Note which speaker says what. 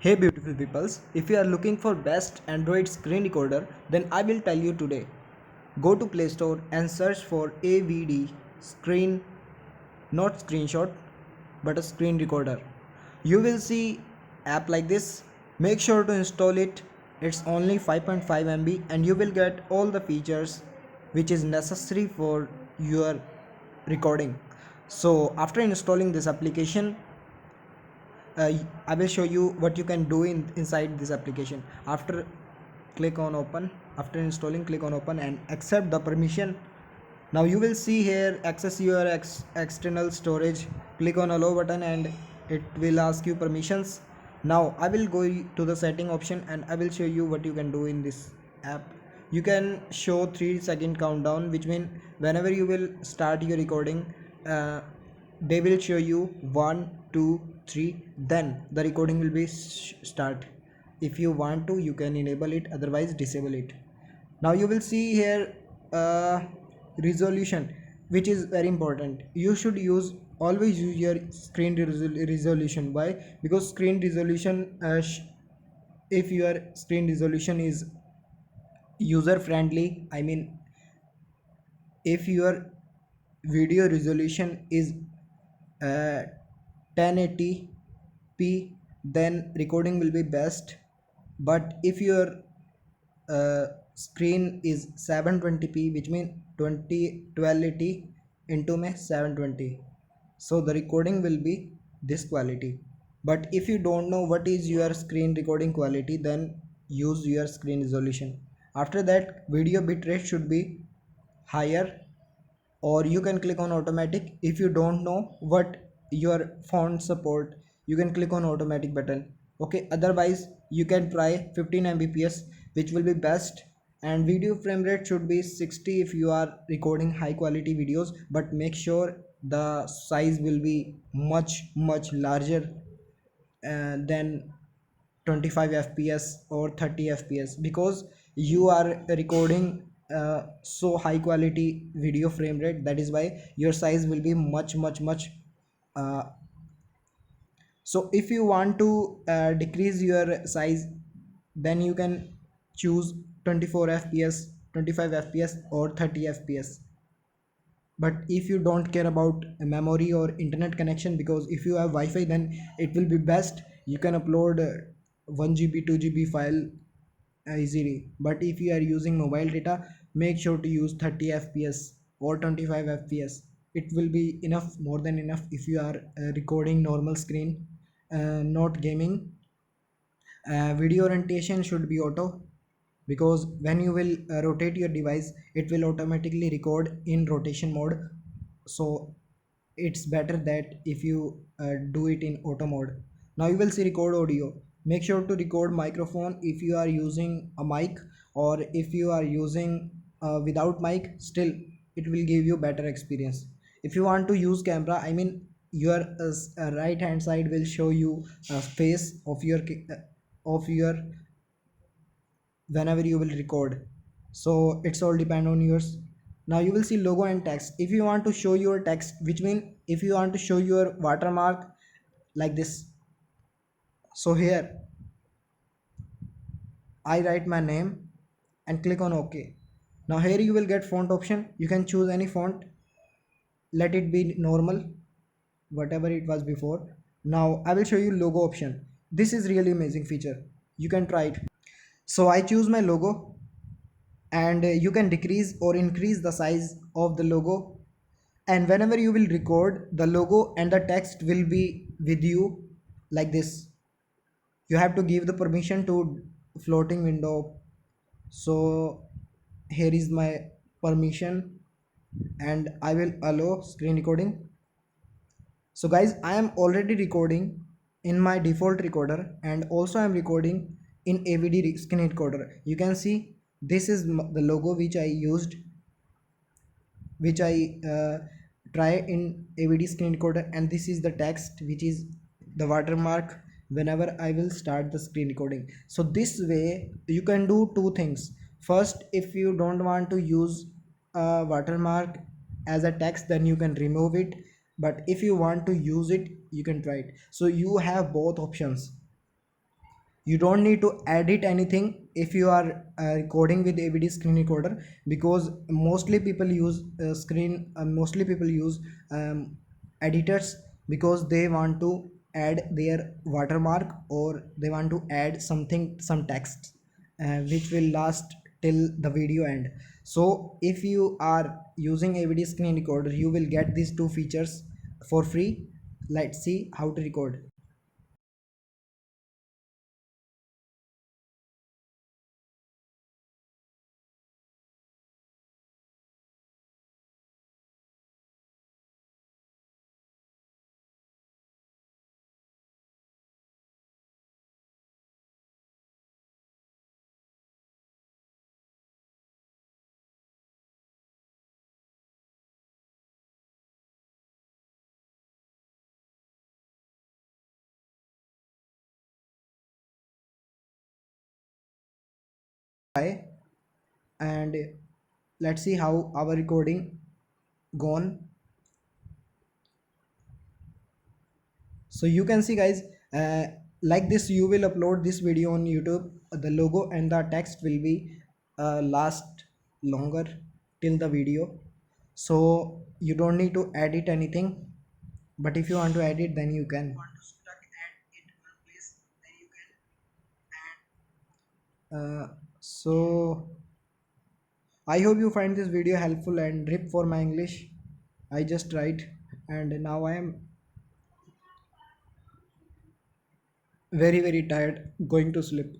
Speaker 1: Hey beautiful peoples, if you are looking for best Android screen recorder, then I will tell you today. Go to Play Store and search for AVD screen, not screenshot, but a screen recorder. You will see app like this. Make sure to install it. It's only 5.5 MB and you will get all the features which is necessary for your recording. So after installing this application, I will show you what you can do inside this application. After click on open, after installing click on open and accept the permission. Now you will see here access your external storage. Click on allow button and it will ask you permissions. Now I will go to the setting option and I will show you what you can do in this app. You can show 3-second countdown, which means whenever you will start your recording, uh, they will show you 1 2 3, then the recording will be start. If you want to, you can enable it, otherwise disable it. Now you will see here resolution, which is very important. You should always use your screen resolution. Why? Because screen resolution, if your screen resolution is user friendly, I mean, if your video resolution is 1080p, then recording will be best. But if your screen is 720p, which means 1280 into 720, so the recording will be this quality. But if you don't know what is your screen recording quality, then use your screen resolution. After that, video bitrate should be higher, or you can click on automatic. If you don't know what your font support, you can click on automatic button. Okay, otherwise you can try 15 mbps, which will be best. And video frame rate should be 60 if you are recording high quality videos, but make sure the size will be much larger than 25 fps or 30 fps, because you are recording so high quality video frame rate. That is why your size will be much. uh, so if you want to decrease your size, then you can choose 24 fps, 25 fps or 30 fps. But if you don't care about memory or internet connection, because if you have Wi-Fi, then it will be best. You can upload 1 GB 2 GB file easily. But if you are using mobile data, make sure to use 30 fps or 25 fps. It will be enough, more than enough, if you are recording normal screen, not gaming. Video orientation should be auto, because when you will rotate your device, it will automatically record in rotation mode. So it's better that if you do it in auto mode. Now you will see record audio. Make sure to record microphone if you are using a mic, or if you are using without mic, still it will give you better experience. If you want to use camera, I mean, your right hand side will show you a face of your whenever you will record. So it's all depend on yours. Now you will see logo and text. If you want to show your text, which mean if you want to show your watermark like this, so here I write my name and click on OK. Now here you will get font option. You can choose any font. Let it be normal, whatever it was before. Now I will show you logo option. This is really amazing feature. You can try it. So I choose my logo, and you can decrease or increase the size of the logo. And whenever you will record, the logo and the text will be with you like this. You have to give the permission to floating window. So here is my permission, and I will allow screen recording. So guys, I am already recording in my default recorder, and also I am recording in AVD screen recorder. You can see this is the logo which I used, which I try in AVD screen recorder, and this is the text, which is the watermark whenever I will start the screen recording. So this way you can do two things. First, if you don't want to use a watermark as a text, then you can remove it. But if you want to use it, you can try it. So you have both options. You don't need to edit anything if you are recording with AVD screen recorder, because mostly people use editors because they want to add their watermark, or they want to add something, some text which will last till the video end. So if you are using AVD screen recorder, you will get these two features for free. Let's see how to record. And let's see how our recording gone. So you can see guys, uh, like this you will upload this video on YouTube, the logo and the text will be last longer till the video. So you don't need to edit anything, but if you want to edit, then you can. So I hope you find this video helpful and rip for my English. I just tried, and now I am very tired, going to sleep.